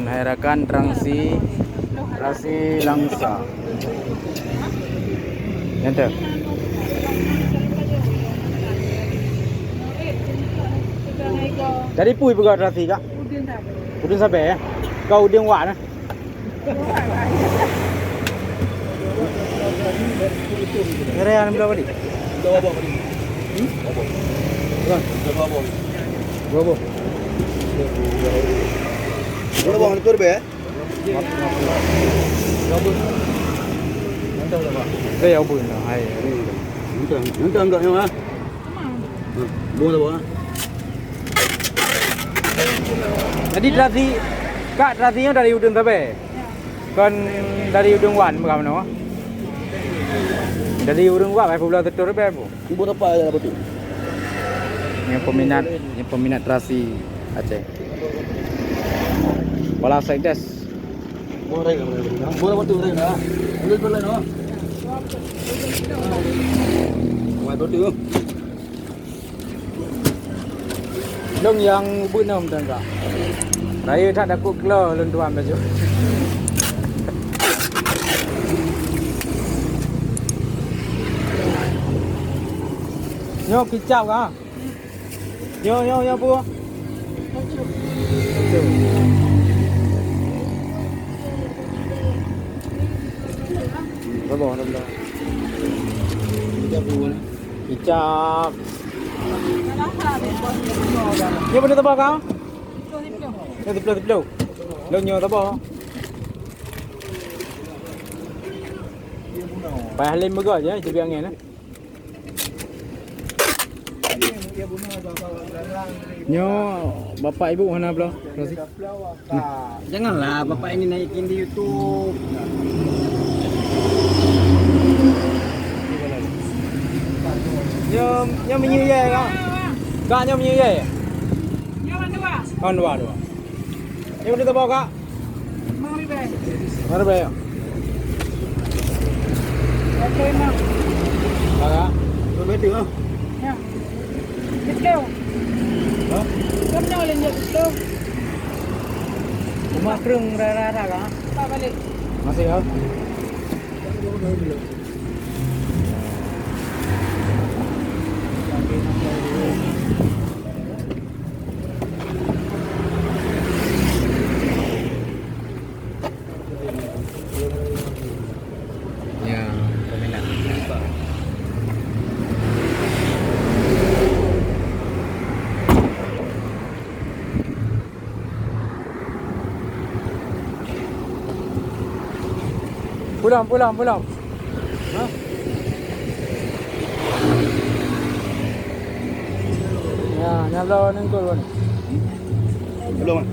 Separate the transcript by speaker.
Speaker 1: Harakan Trangsi Langsa. Enter. Dari pui buka Trasi kak? Udin sampai ya? Kau udin wak nah? Keren berapa ni?
Speaker 2: Dua buah ni.
Speaker 1: Bukan?
Speaker 2: Dua buah.
Speaker 1: Dua buah.
Speaker 2: Dua buah itu berapa?
Speaker 1: Mantap lah pak. Saya yang pun lah. Hai.
Speaker 2: Nanti enggak yang ah. Dua buah.
Speaker 1: Jadi Trasinya dari Udin sampai? Kan dari Udin Wan bukan mana? Dari Udin Wan, apa pula tertur berapa?
Speaker 2: Buat apa ya betul?
Speaker 1: Yang peminat Trasi Aceh. Pola Sekdes.
Speaker 2: Boleh betul dah. Ambil boleh no. Mai betul.
Speaker 1: Long yang bunom tuan kak. Raya tak ada kuk kelo lun tuan baju. Nyo kicau kah? Nyo bu. Berapa orang dah?
Speaker 2: 30 ni.
Speaker 1: Kicap. Nyo benda tebak kau? Nyo teplo. Lo nyo tebak. Pai halim juga je, jadi angin. Nyo bapak ibu mana belah?
Speaker 2: Janganlah bapak ini naikin di YouTube.
Speaker 1: Nyo menyuyai kau? Kak nyo menyuyai? Kawan dua. Nyo benda tebak kak? Mana bayar? Kakak?
Speaker 2: Betul ah.
Speaker 1: Rumah kerung rara-rara kak? Masih kau? Ya, peminat. Pulang. Hah? Ya, nyala nengkol ni.
Speaker 2: Belum.